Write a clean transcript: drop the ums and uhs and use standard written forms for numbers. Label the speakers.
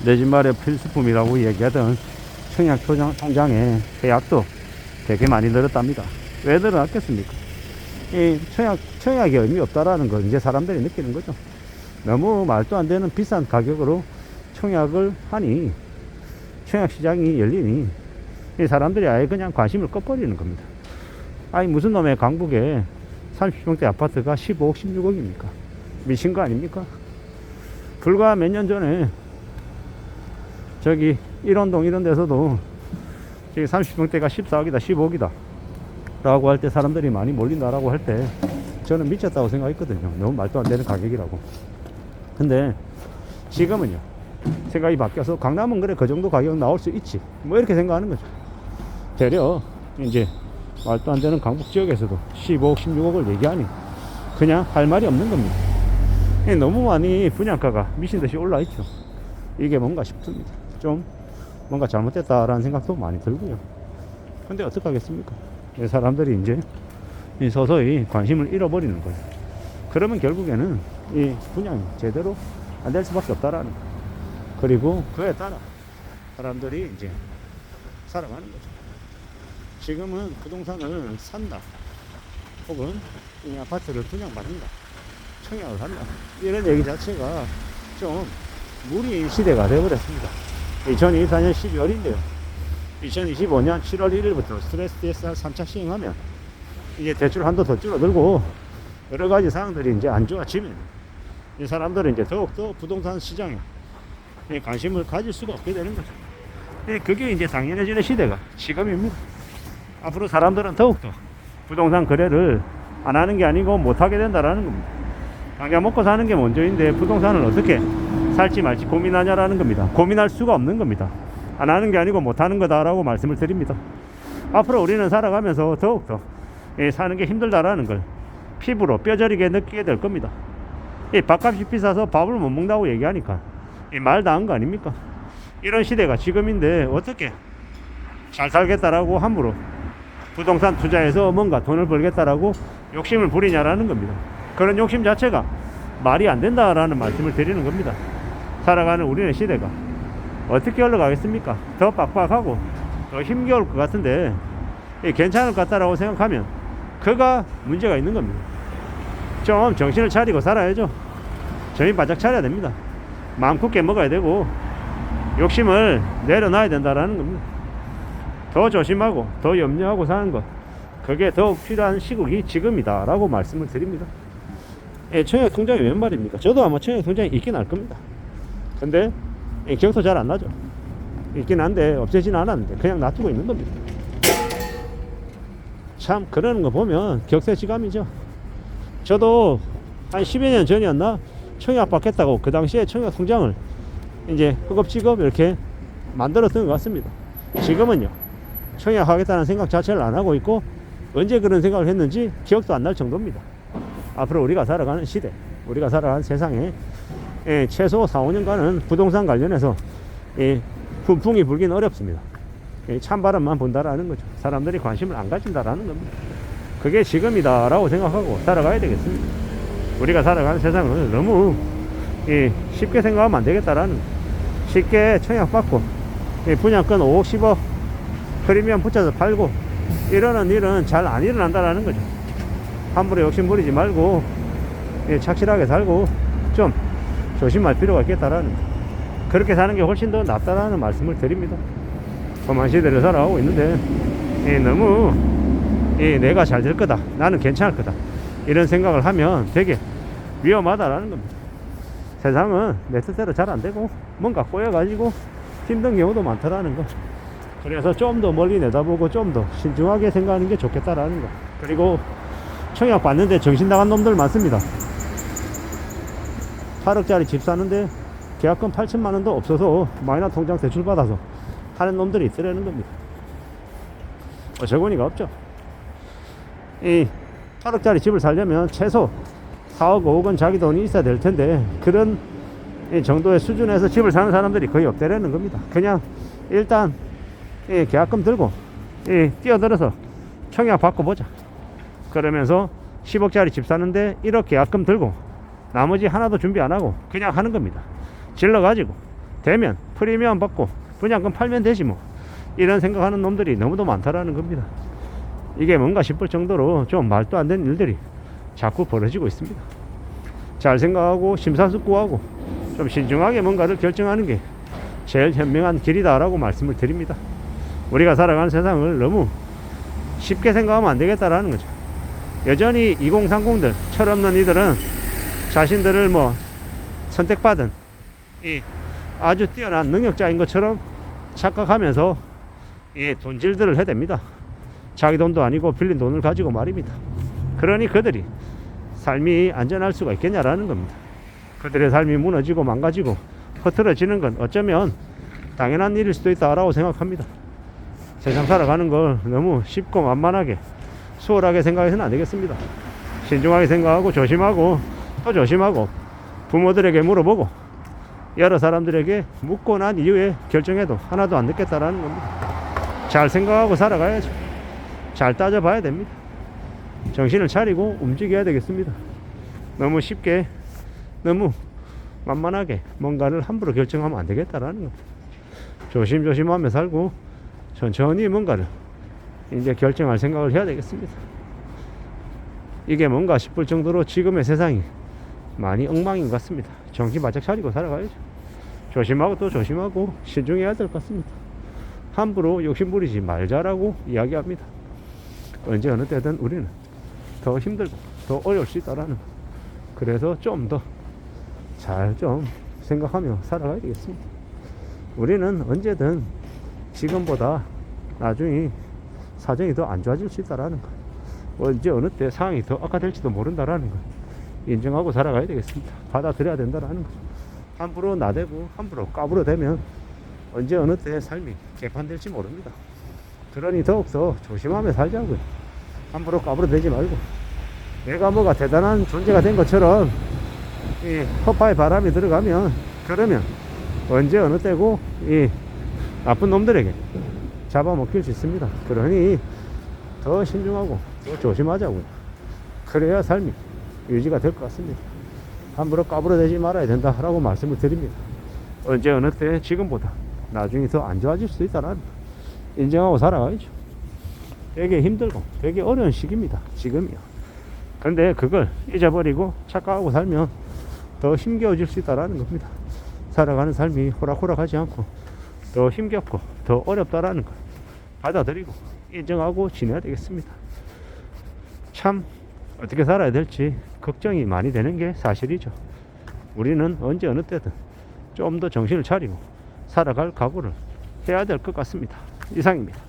Speaker 1: 내 집 마련 필수품이라고 얘기하던 청약 통장에 계약도 되게 많이 늘었답니다. 왜 늘어났겠습니까? 이 청약이 의미 없다라는 걸 이제 사람들이 느끼는 거죠. 너무 말도 안 되는 비싼 가격으로 청약을 하니, 청약 시장이 열리니 이 사람들이 아예 그냥 관심을 꺼버리는 겁니다. 아니 무슨 놈의 강북에 30평대 아파트가 15억 16억입니까? 미친 거 아닙니까? 불과 몇 년 전에 저기 일원동 이런 데서도 저기 30평대가 14억이다 15억이다 라고 할 때 사람들이 많이 몰린다라고 할 때 저는 미쳤다고 생각했거든요. 너무 말도 안 되는 가격이라고. 근데 지금은요, 생각이 바뀌어서 강남은 그래 그 정도 가격 나올 수 있지 뭐 이렇게 생각하는 거죠. 되려 이제 말도 안 되는 강북 지역에서도 15억 16억을 얘기하니 그냥 할 말이 없는 겁니다. 너무 많이 분양가가 미친듯이 올라 있죠. 이게 뭔가 싶습니다. 좀 뭔가 잘못됐다라는 생각도 많이 들고요. 근데 어떡하겠습니까? 사람들이 이제 서서히 관심을 잃어버리는 거예요. 그러면 결국에는 이 분양이 제대로 안 될 수밖에 없다라는 거. 그리고 그에 따라 사람들이 이제 살아가는 거죠. 지금은 부동산을 산다, 혹은 이 아파트를 분양받는다, 청약을 한다, 이런 얘기 자체가 좀 무리인 시대가 되어버렸습니다. 2024년 12월인데요. 2025년 7월 1일부터 스트레스 DSR 3차 시행하면 이제 대출 한도 더 줄어들고 여러 가지 사항들이 이제 안 좋아지면 이 사람들은 이제 더욱더 부동산 시장에 관심을 가질 수가 없게 되는 거죠. 그게 이제 당연해지는 시대가 지금입니다. 앞으로 사람들은 더욱더 부동산 거래를 안 하는 게 아니고 못 하게 된다라는 겁니다. 당장 먹고 사는 게 먼저인데 부동산을 어떻게 살지 말지 고민하냐라는 겁니다. 고민할 수가 없는 겁니다. 안 하는 게 아니고 못 하는 거다라고 말씀을 드립니다. 앞으로 우리는 살아가면서 더욱더 사는 게 힘들다라는 걸 피부로 뼈저리게 느끼게 될 겁니다. 밥값이 비싸서 밥을 못 먹는다고 얘기하니까 말 다 한 거 아닙니까? 이런 시대가 지금인데 어떻게 잘 살겠다라고 함부로 부동산 투자해서 뭔가 돈을 벌겠다라고 욕심을 부리냐라는 겁니다. 그런 욕심 자체가 말이 안 된다라는 말씀을 드리는 겁니다. 살아가는 우리의 시대가 어떻게 흘러가겠습니까? 더 빡빡하고 더 힘겨울 것 같은데 괜찮을 것 같다라고 생각하면 그가 문제가 있는 겁니다. 좀 정신을 차리고 살아야죠. 정신 바짝 차려야 됩니다. 마음 굳게 먹어야 되고 욕심을 내려놔야 된다라는 겁니다. 더 조심하고 더 염려하고 사는 것, 그게 더욱 필요한 시국이 지금이다 라고 말씀을 드립니다. 청약 통장이 웬 말입니까? 저도 아마 청약 통장이 있긴 할 겁니다. 근데 기억도 잘 안 나죠. 있긴 한데 없애지는 않았는데 그냥 놔두고 있는 겁니다. 참 그러는 거 보면 격세지감이죠. 저도 한 10여 년 전이었나 청약 받겠다고 그 당시에 청약 통장을 이제 허겁지겁 이렇게 만들었던 것 같습니다. 지금은요, 청약하겠다는 생각 자체를 안 하고 있고 언제 그런 생각을 했는지 기억도 안 날 정도입니다. 앞으로 우리가 살아가는 시대, 우리가 살아가는 세상에 최소 4, 5년간은 부동산 관련해서 훈풍이 불기는 어렵습니다. 찬바람만 분다라는 거죠. 사람들이 관심을 안 가진다라는 겁니다. 그게 지금이다 라고 생각하고 살아가야 되겠습니다. 우리가 살아가는 세상은 너무 쉽게 생각하면 안 되겠다라는, 쉽게 청약받고 분양권 5억 10억 프리미엄 붙여서 팔고 이러는 일은 잘 안 일어난다라는 거죠. 함부로 욕심 부리지 말고 착실하게 살고 좀 조심할 필요가 있겠다라는, 그렇게 사는 게 훨씬 더 낫다라는 말씀을 드립니다. 험한 시대를 살아가고 있는데 너무 내가 잘 될 거다, 나는 괜찮을 거다, 이런 생각을 하면 되게 위험하다라는 겁니다. 세상은 내 뜻대로 잘 안 되고 뭔가 꼬여가지고 힘든 경우도 많다라는 거. 그래서 좀 더 멀리 내다보고 좀 더 신중하게 생각하는 게 좋겠다라는 거. 그리고 청약 받는데 정신 나간 놈들 많습니다. 8억짜리 집 사는데 계약금 8천만 원도 없어서 마이너 통장 대출 받아서 하는 놈들이 있으라는 겁니다. 어처구니가 없죠. 이 8억짜리 집을 살려면 최소 4억 5억은 자기 돈이 있어야 될 텐데 그런 정도의 수준에서 집을 사는 사람들이 거의 없다라는 겁니다. 그냥 일단 계약금 들고 뛰어들어서 청약 받고 보자 그러면서 10억짜리 집 사는데 1억 계약금 들고 나머지 하나도 준비 안 하고 그냥 하는 겁니다. 질러가지고 되면 프리미엄 받고 분양금 팔면 되지 뭐, 이런 생각하는 놈들이 너무도 많다라는 겁니다. 이게 뭔가 싶을 정도로 좀 말도 안 되는 일들이 자꾸 벌어지고 있습니다. 잘 생각하고 심사숙고하고 좀 신중하게 뭔가를 결정하는 게 제일 현명한 길이다 라고 말씀을 드립니다. 우리가 살아가는 세상을 너무 쉽게 생각하면 안 되겠다라는 거죠. 여전히 2030들 철없는 이들은 자신들을 뭐 선택받은 이 아주 뛰어난 능력자인 것처럼 착각하면서 이 돈질들을 해댑니다. 자기 돈도 아니고 빌린 돈을 가지고 말입니다. 그러니 그들이 삶이 안전할 수가 있겠냐라는 겁니다. 그들의 삶이 무너지고 망가지고 흐트러지는 건 어쩌면 당연한 일일 수도 있다라고 생각합니다. 세상 살아가는 걸 너무 쉽고 만만하게 수월하게 생각해서는 안 되겠습니다. 신중하게 생각하고 조심하고 또 조심하고 부모들에게 물어보고 여러 사람들에게 묻고 난 이후에 결정해도 하나도 안 늦겠다라는 겁니다. 잘 생각하고 살아가야죠. 잘 따져봐야 됩니다. 정신을 차리고 움직여야 되겠습니다. 너무 쉽게 너무 만만하게 뭔가를 함부로 결정하면 안 되겠다라는 겁니다. 조심조심하며 살고 천천히 뭔가를 이제 결정할 생각을 해야 되겠습니다. 이게 뭔가 싶을 정도로 지금의 세상이 많이 엉망인 것 같습니다. 정신 바짝 차리고 살아가야죠. 조심하고 또 조심하고 신중해야 될 것 같습니다. 함부로 욕심부리지 말자라고 이야기합니다. 언제 어느 때든 우리는 더 힘들고 더 어려울 수 있다라는 거. 그래서 좀 더 잘 좀 생각하며 살아가야 되겠습니다. 우리는 언제든 지금보다 나중에 사정이 더 안 좋아질 수 있다라는 거, 언제 어느 때 상황이 더 악화될지도 모른다라는 거 인정하고 살아가야 되겠습니다. 받아들여야 된다라는 거죠. 함부로 나대고 함부로 까불어대면 언제 어느 때 삶이 개판될지 모릅니다. 그러니 더욱더 조심하며 살자고요. 함부로 까불어대지 말고 내가 뭐가 대단한 존재가 된 것처럼 이 허파에 바람이 들어가면 그러면 언제 어느 때고 이 나쁜 놈들에게 잡아먹힐 수 있습니다. 그러니 더 신중하고 더 조심하자고요. 그래야 삶이 유지가 될 것 같습니다. 함부로 까불어대지 말아야 된다라고 말씀을 드립니다. 언제 어느 때 지금보다 나중에 더 안 좋아질 수 있다는 인정하고 살아가야죠. 되게 힘들고 되게 어려운 시기입니다. 지금이요. 근데 그걸 잊어버리고 착각하고 살면 더 힘겨워질 수 있다는 겁니다. 살아가는 삶이 호락호락하지 않고 더 힘겹고 더 어렵다라는 걸 받아들이고 인정하고 지내야 되겠습니다. 참 어떻게 살아야 될지 걱정이 많이 되는 게 사실이죠. 우리는 언제 어느 때든 좀 더 정신을 차리고 살아갈 각오를 해야 될 것 같습니다. 이상입니다.